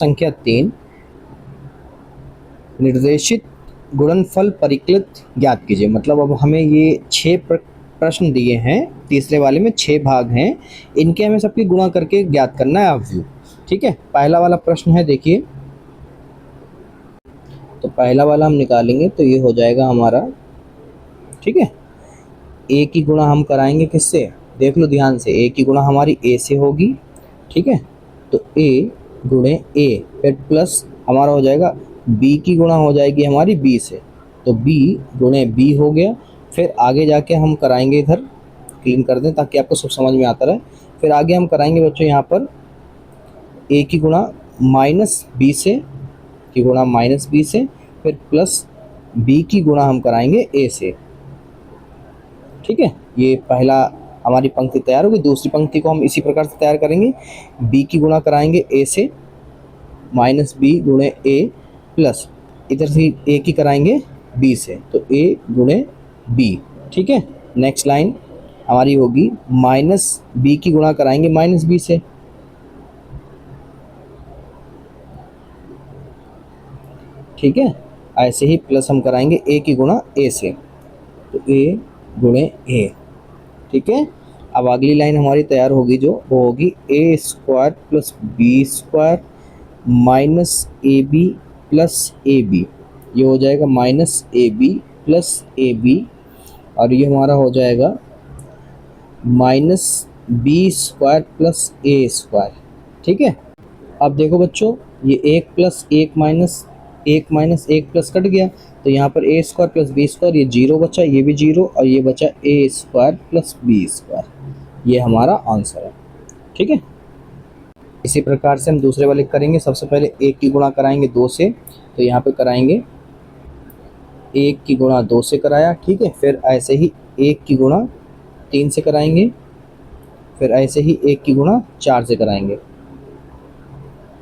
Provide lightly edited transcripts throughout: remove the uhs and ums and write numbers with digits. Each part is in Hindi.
संख्या 3, निर्देशित गुणनफल परिकलित ज्ञात कीजिए। मतलब अब हमें ये 6 प्रश्न दिए हैं, तीसरे वाले में 6 भाग हैं, इनके हमें सबकी गुणा करके ज्ञात करना है अवयव। ठीक है, पहला वाला प्रश्न है, देखिए तो पहला वाला हम निकालेंगे तो ये हो जाएगा हमारा, ठीक है, ए की गुणा हम कराएंगे किससे, देख लो ध्यान से, ए की गुणा हमारी ए से होगी, ठीक है, तो ए गुणे ए, फिर प्लस हमारा हो जाएगा बी की गुणा हो जाएगी हमारी बी से, तो बी गुणे बी हो गया। फिर आगे जाके हम कराएंगे, इधर क्लीन कर दें ताकि आपको सब समझ में आता रहे। फिर आगे हम कराएंगे बच्चों यहाँ पर ए की गुणा माइनस बी से, की गुणा माइनस बी से, फिर प्लस बी की गुणा हम कराएंगे ए से। ठीक है, ये पहला हमारी पंक्ति तैयार होगी। दूसरी पंक्ति को हम इसी प्रकार से तैयार करेंगे, बी की गुणा कराएंगे ए से, माइनस बी गुणे ए, प्लस इधर से ए की कराएंगे बी से, तो ए गुणे बी। ठीक है, नेक्स्ट लाइन हमारी होगी माइनस बी की गुणा कराएंगे माइनस बी से, ठीक है, ऐसे ही प्लस हम कराएंगे ए की गुणा ए से, तो ए गुणे ए। ठीक है, अब अगली लाइन हमारी तैयार होगी जो वो होगी A square plus B square minus A B plus A B, ये हो जाएगा minus A B plus A B, और ये हमारा हो जाएगा minus B square plus A square. ठीक है, अब देखो बच्चों, ये एक प्लस एक माइनस एक प्लस कट गया, तो यहाँ पर ए स्क्वायर प्लस बी स्क्वायर, ये जीरो बचा, ये भी जीरो, और ये बचा ए स्क्वायर प्लस बी स्क्वायर, ये हमारा आंसर है। ठीक है, इसी प्रकार से हम दूसरे वाले करेंगे। सबसे पहले एक की गुणा कराएंगे 2 से, तो यहाँ पे कराएंगे एक की गुणा 2 से कराया, ठीक है, फिर ऐसे ही एक की गुणा 3 से कराएंगे, फिर ऐसे ही एक की गुणा 4 से कराएंगे।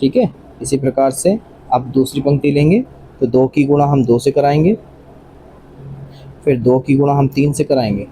ठीक है, इसी प्रकार से अब दूसरी पंक्ति लेंगे, तो 2 की गुणा हम 2 से कराएंगे, फिर 2 की गुणा हम 3 से कराएंगे,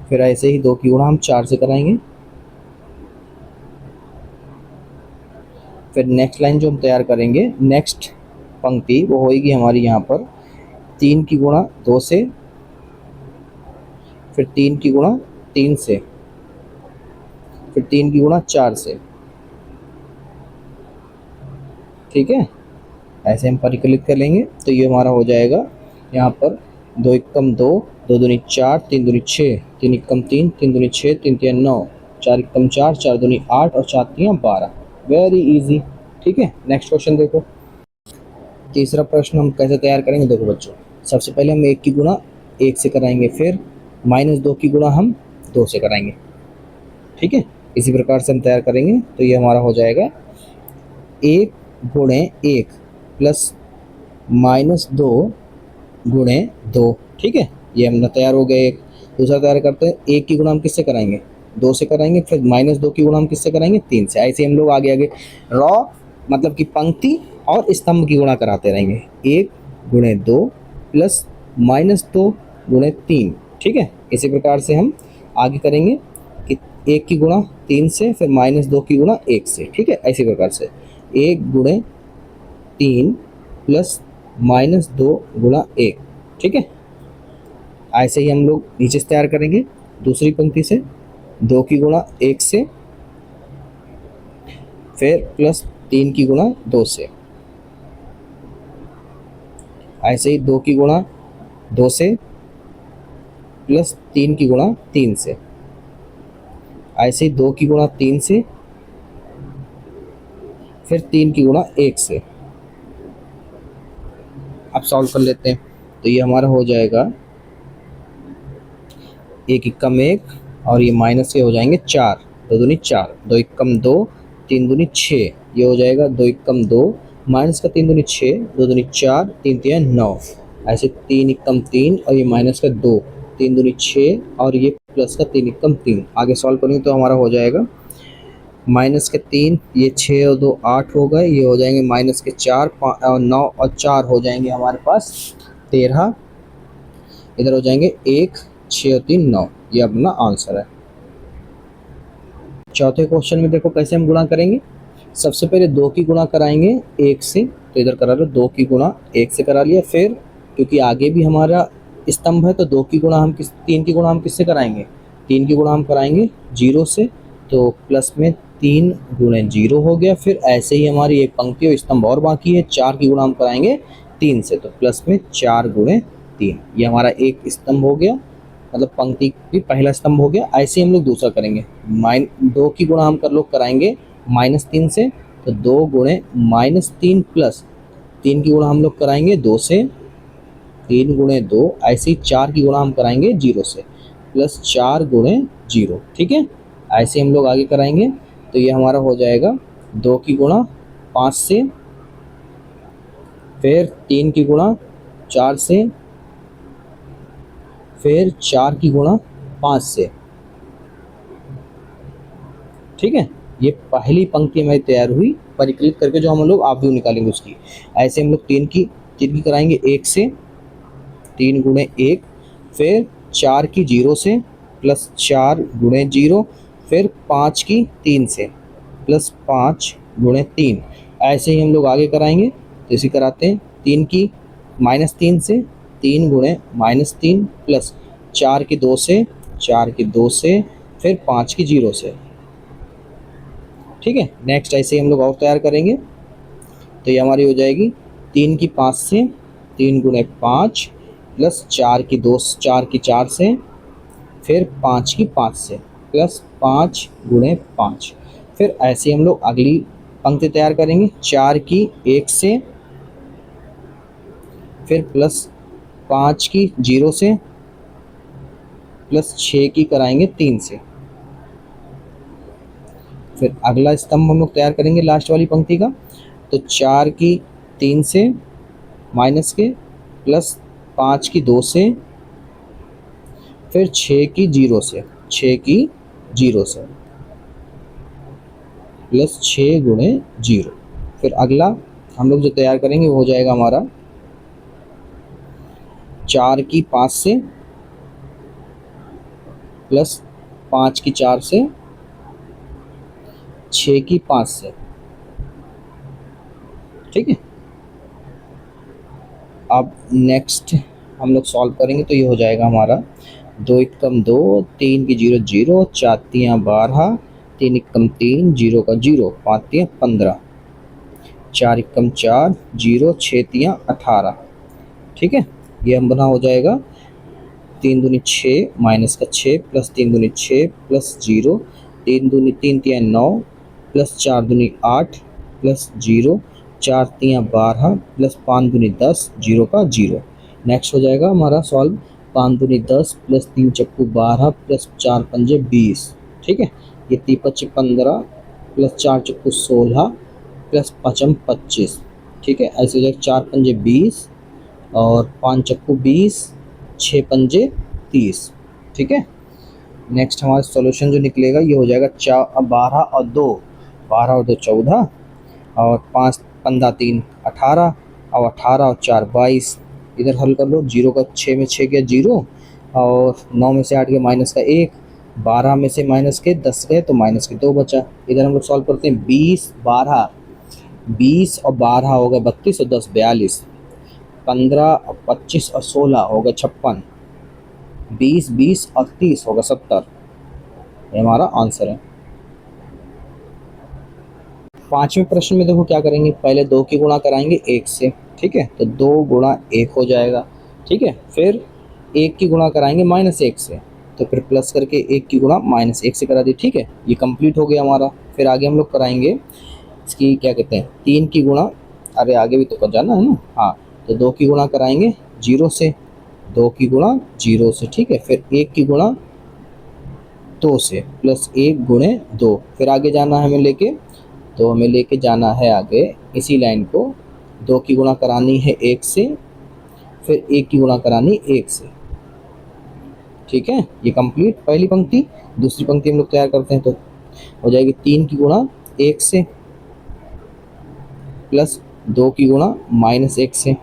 फिर ऐसे ही 2 की गुणा हम 4 से कराएंगे। फिर नेक्स्ट लाइन जो हम तैयार करेंगे, नेक्स्ट पंक्ति वो होगी हमारी यहाँ पर 3 की गुणा 2 से, फिर 3 की गुणा 3 से, फिर 3 की गुणा 4 से। ठीक है, ऐसे हम परिकलित कर लेंगे, तो ये हमारा हो जाएगा यहाँ पर 2 एकम 2, 2 दूनी 4, 3 दूनी 6, 3 एकम 3, 3 दूनी 6, 3 तिया 9, 4 एकम 4, 4 दूनी 8 और 4 तिया 12। Very easy. ठीक है, नेक्स्ट क्वेश्चन देखो। तीसरा प्रश्न हम कैसे तैयार करेंगे, देखो बच्चों, सबसे पहले हम 1 की गुणा 1 से कराएंगे, फिर माइनस 2 की गुणा हम 2 से कराएंगे। ठीक है, इसी प्रकार से हम तैयार करेंगे, तो ये हमारा हो जाएगा 1 गुणे 1 प्लस माइनस 2 गुणे 2। ठीक है, ये हमने तैयार हो गया। एक दूसरा तैयार करते हैं, 1 की गुणा हम किससे कराएंगे 2 से कराएंगे, फिर माइनस 2 की गुणा हम किससे कराएंगे 3 से। ऐसे हम लोग आगे आगे रॉ मतलब कि पंक्ति और स्तंभ की गुणा कराते रहेंगे, 1 गुणे 2 प्लस माइनस 2 गुणे 3। ठीक है, इसी प्रकार से हम आगे करेंगे कि 1 की गुणा 3 से, फिर माइनस 2 की गुणा 1 से। ठीक है, इसी प्रकार से 1 गुणे 3 प्लस माइनस 2 गुणा 1। ठीक है, ऐसे ही हम लोग नीचे से तैयार करेंगे दूसरी पंक्ति से, 2 की गुणा 1 से, फिर प्लस 3 की गुणा 2 से, ऐसे ही 2 की गुणा 2 से, प्लस 3 की गुणा 3 से, ऐसे ही 2 की गुणा 3 से, फिर 3 की गुणा 1 से। अब सॉल्व कर लेते हैं, तो ये हमारा हो जाएगा 1 एकम 1 और ये माइनस के हो जाएंगे 4, 2 दूनी 4, 2 एकम 2, 3 दूनी 6, ये हो जाएगा 2 एकम 2, माइनस का 3 दूनी 6, 2 दूनी 4, 3 तिया 9, ऐसे 3 एकम 3 और ये माइनस का 2, 3 दूनी 6 और ये प्लस का 3 एकम 3। आगे सॉल्व करेंगे तो हमारा हो जाएगा माइनस के 3, ये 6 और 2 8 हो गए, ये हो जाएंगे माइनस के 4 और 9 और 4 हो जाएंगे हमारे पास 13, इधर हो जाएंगे 1, 6 और 3 9, ये अपना आंसर है। चौथे क्वेश्चन में देखो कैसे हम गुणा करेंगे, सबसे पहले 2 की गुणा कराएंगे 1 से, तो इधर करा लो 2 की गुणा 1 से करा लिया। फिर क्योंकि आगे भी हमारा स्तंभ है तो 2 की गुणा हम 3 की गुणा हम किससे कराएंगे, 3 की गुणा हम कराएंगे 0 से, तो प्लस में 3 गुणे 0 हो गया। फिर ऐसे ही हमारी एक पंक्ति और स्तंभ और बाकी है, 4 की गुणा हम कराएंगे 3 से, तो प्लस में 4 गुणे 3, ये हमारा एक स्तंभ हो गया, मतलब पंक्ति भी पहला स्तंभ हो गया। ऐसे ही हम लोग दूसरा करेंगे, 2 की गुणा हम कर लोग कराएंगे -3 से, तो 2 गुणे -3 प्लस 3 की गुणा हम लोग कराएंगे 2 से, 3 गुणे 2, ऐसे ही 4 की गुणा हम कराएंगे 0 से, प्लस 4 गुणे 0। ठीक है, ऐसे हम लोग आगे कराएंगे, तो ये हमारा हो जाएगा 2 की गुणा 5 से, फिर 3 की गुणा 4 से, फिर 4 की गुणा 5 से। ठीक है, ये पहली पंक्ति हमारी तैयार हुई, परिकलित करके जो हम लोग आव्यूह निकालेंगे उसकी। ऐसे हम लोग 3 की कराएंगे 1 से, 3 गुणे 1, फिर 4 की 0 से, प्लस 4 गुणे 0, फिर 5 की 3 से, प्लस 5 गुणे 3। ऐसे ही हम लोग आगे कराएंगे, तो इसी कराते हैं 3 की -3 से, 3 गुणे -3 प्लस 4 की 2 से, 4 की 2 से, फिर 5 की 0 से। ठीक है, नेक्स्ट ऐसे ही हम लोग और तैयार करेंगे, तो ये हमारी हो जाएगी 3 की 5 से, 3 गुणे 5 प्लस 4 की 2, 4 की 4 से, फिर 5 की 5 से, प्लस 5 गुणे 5। फिर ऐसे ही हम लोग अगली पंक्ति तैयार करेंगे, 4 की 1 से, फिर प्लस 5 की 0 से, प्लस 6 की कराएंगे 3 से। फिर अगला स्तंभ हम लोग तैयार करेंगे लास्ट वाली पंक्ति का, तो 4 की 3 से माइनस के, प्लस 5 की 2 से, फिर 6 की 0 से, 6 की 0 से, प्लस 6 गुणे 0। फिर अगला हम लोग जो तैयार करेंगे वो हो जाएगा हमारा 4 की 5 से, प्लस 5 की 4 से, 6 की 5 से। ठीक है, अब नेक्स्ट हम लोग सॉल्व करेंगे, तो ये हो जाएगा हमारा 2 एकम 2, 3 की 0 0, 4 तियाँ 12, 3 एकम 3, 0 का 0, 5 तियाँ 15, 4 एकम 4, 0, 6 तियाँ 18। ठीक है, ये हम बना हो जाएगा 3 दूनी 6 माइनस का 6 प्लस 3 दूनी 6 प्लस 0, 3 दूनी 3 तियाँ 9 प्लस 4 दूनी 8 प्लस 0, 4 तियाँ 12 प्लस 5 दूनी 10, 0 का 0। नेक्स्ट हो जाएगा हमारा सॉल्व 5 दूनी 10 प्लस 3 चक्कू 12 प्लस 4 पंजे 20। ठीक है, ये 3 पच्ची 15 प्लस 4 चक्कू 16 प्लस 5 25। ठीक है, ऐसे हो जाएगा 4 पंजे 20 और 5 चक्कू 20, 6 पंजे 30। ठीक है, नेक्स्ट हमारा सॉल्यूशन जो निकलेगा ये हो जाएगा 12 और 2, 12 और 2 14, और 5 15 3 18, और 18 और 4 22। इधर हल कर लो, 0 का 6 में 6 गया 0, और 9 में से 8 गया माइनस का 1, 12 में से माइनस के 10 गए तो माइनस के 2 बचा। इधर हम लोग सॉल्व करते हैं 20 12, 20 और 12 हो गए 32 और 10 42, 15 और 25 और 16 हो गए 56, 20 20 और 30 होगा 70। ये हमारा आंसर है। पांचवें प्रश्न में देखो क्या करेंगे, पहले 2 की गुणा कराएंगे 1 से। ठीक है, तो 2 गुणा 1 हो जाएगा। ठीक है, फिर 1 की गुणा कराएंगे -1 से, तो फिर प्लस करके 1 की गुणा -1 से करा दी। ठीक है, ये कंप्लीट हो गया हमारा। फिर आगे हम लोग कराएंगे इसकी क्या कहते हैं 3 की गुणा, अरे आगे भी तो कर जाना है ना, हाँ, तो 2 की गुणा कराएंगे 0 से, 2 की गुणा 0 से। ठीक है, फिर 1 की गुणा 2 से, प्लस 1 गुणे 2। फिर आगे जाना है हमें लेके, तो हमें लेके जाना है आगे इसी लाइन को, 2 की गुणा करानी है 1 से, फिर 1 की गुणा करानी 1 से। ठीक है, ये कंप्लीट पहली पंक्ति। दूसरी पंक्ति हम लोग तैयार करते हैं, तो हो जाएगी 3 की गुणा 1 से, प्लस 2 की गुणा -1 से,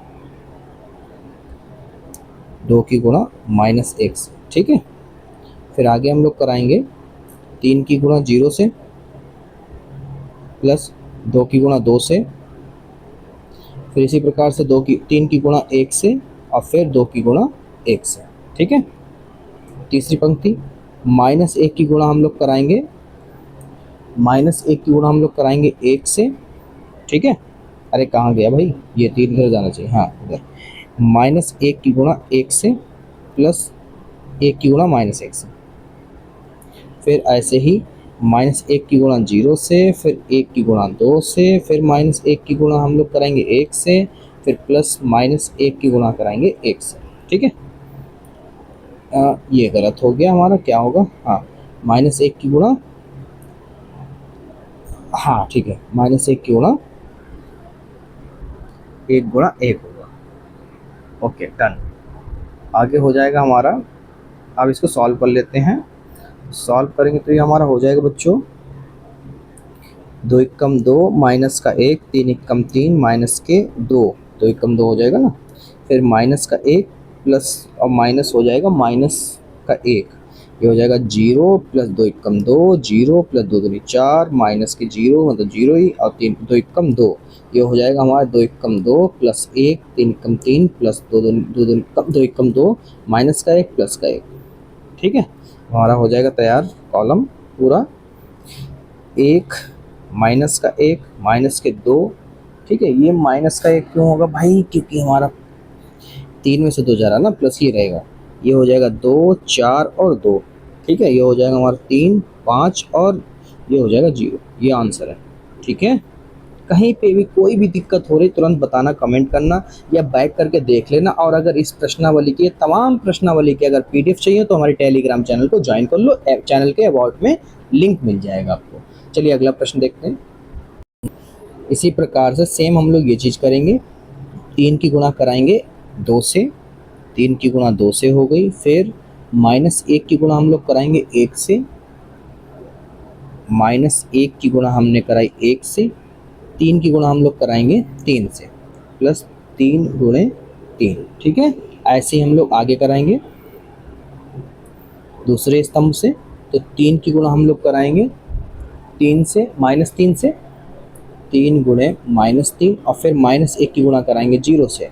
2 की गुणा -1 से। ठीक है, फिर आगे हम लोग कराएंगे 3 की गुणा 0 से, प्लस 2 की गुणा 2 से, फिर इसी प्रकार से 3 की गुणा 1 से, और फिर 2 की गुणा 1 से। ठीक है। तीसरी पंक्ति -1 की गुणा हम लोग कराएंगे, -1 की गुणा हम लोग कराएंगे 1 से। ठीक है। अरे कहाँ गया भाई, ये 3 इधर जाना चाहिए, हाँ इधर। -1 की गुणा 1 से प्लस 1 की गुणा -1 से, फिर ऐसे ही -1 की गुणा 0 से, फिर 1 की गुणा 2 से, फिर -1 की गुणा हम लोग कराएंगे 1 से, फिर प्लस -1 की गुणा कराएंगे 1 से। ठीक है। ये गलत हो गया हमारा, क्या होगा, हाँ -1 की गुणा, हाँ ठीक है, -1 की गुणा 1 गुणा 1 होगा। Okay done. आगे हो जाएगा हमारा, अब इसको सॉल्व कर लेते हैं। सॉल्व करेंगे तो ये हमारा हो जाएगा बच्चों 2 एकम 2 माइनस का 1, 3 एकम 3 माइनस के 2, 2 एकम 2 हो जाएगा ना, फिर माइनस का 1 प्लस और माइनस हो जाएगा माइनस का 1, ये हो जाएगा 0 प्लस 2 एकम 2, 0 प्लस 2 दूनी 4 माइनस के 0 मतलब 0 ही, और 3 2 एकम 2, ये हो जाएगा हमारा 2 एकम 2 प्लस 1, 3 एकम 3 प्लस 2 एकम 2 माइनस का 1 प्लस का 1। ठीक है। हमारा हो जाएगा तैयार कॉलम पूरा, 1 माइनस का 1 माइनस के 2। ठीक है। ये माइनस का 1 क्यों होगा भाई, क्योंकि हमारा 3 में से 2 जा रहा ना, प्लस ये रहेगा, ये हो जाएगा 2 4 और 2। ठीक है। ये हो जाएगा हमारा 3 5 और ये हो जाएगा 0। ये आंसर है। ठीक है। कहीं पे भी कोई भी दिक्कत हो रही तुरंत बताना, कमेंट करना या बैक करके देख लेना। और अगर इस प्रश्नावली की, तमाम प्रश्नावली की अगर पीडीएफ चाहिए तो हमारे टेलीग्राम चैनल को ज्वाइन कर लो, चैनल के अबाउट में लिंक मिल जाएगा आपको। चलिए अगला प्रश्न देखते हैं। इसी प्रकार से सेम हम लोग ये चीज़ करेंगे, 3 की गुणा कराएंगे 2 से, 3 की गुणा 2 से हो गई, फिर -1 की गुणा हम लोग कराएंगे 1 से, -1 की गुणा हमने कराई 1 से, 3 की गुणा हम लोग कराएंगे 3 से, प्लस 3 गुणे 3। ठीक है। ऐसे ही हम लोग आगे कराएंगे दूसरे स्तंभ से, तो 3 की गुणा हम लोग कराएंगे 3 से, -3 से, 3 गुणे -3, और फिर -1 की गुणा कराएंगे 0 से,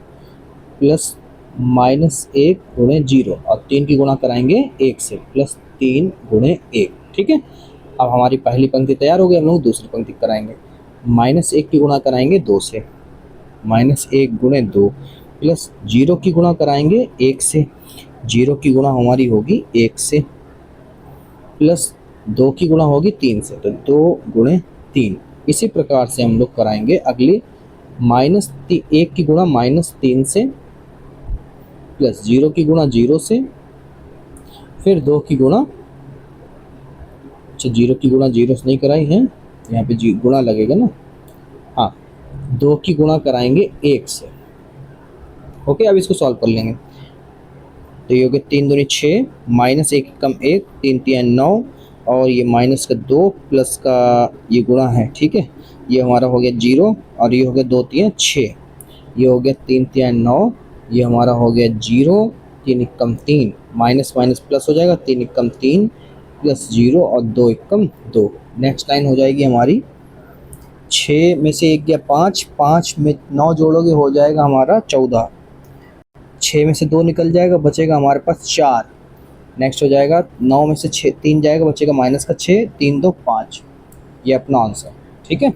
प्लस -1 गुणे 0, और 3 की गुणा कराएंगे 1 से, प्लस 3 गुणे 1। ठीक है। अब हमारी पहली पंक्ति तैयार हो गई, हम लोग दूसरी पंक्ति कराएंगे। -1 की गुणा कराएंगे 2 से, -1 गुणे 2, प्लस 0 की गुणा कराएंगे 1 से, 0 की गुणा हमारी होगी 1 से, प्लस 2 की गुणा होगी 3 से, तो 2 गुणे 3। इसी प्रकार से हम लोग कराएंगे अगली, -1 की गुणा -3 से, प्लस 0 की गुणा 0 से, फिर 2 की गुणा, अच्छा 0 की गुणा 0 से नहीं कराई है, यहाँ पे गुणा लगेगा ना, हाँ 2 की गुणा कराएंगे 1 से। ओके। अब इसको सॉल्व कर लेंगे, तो ये हो गया 3 दूनी 6 -1 कम 1, 3 3 9, और ये माइनस का 2 प्लस का ये गुणा है। ठीक है। ये हमारा हो गया 0, और ये हो गया 2 3 6, ये हो गया 3 3 9, ये हमारा हो गया 0, 3 एकम 3, माइनस माइनस प्लस हो जाएगा, 3 एकम 3 प्लस 0 और 2 एकम 2। नेक्स्ट लाइन हो जाएगी हमारी 6 में से 1 गया 5, 5 में 9 जोड़ोगे हो जाएगा हमारा 14, 6 में से 2 निकल जाएगा, बचेगा हमारे पास 4। नेक्स्ट हो जाएगा 9 में से 3 जाएगा, बचेगा -6, 3 2 5। ये अपना आंसर। ठीक है।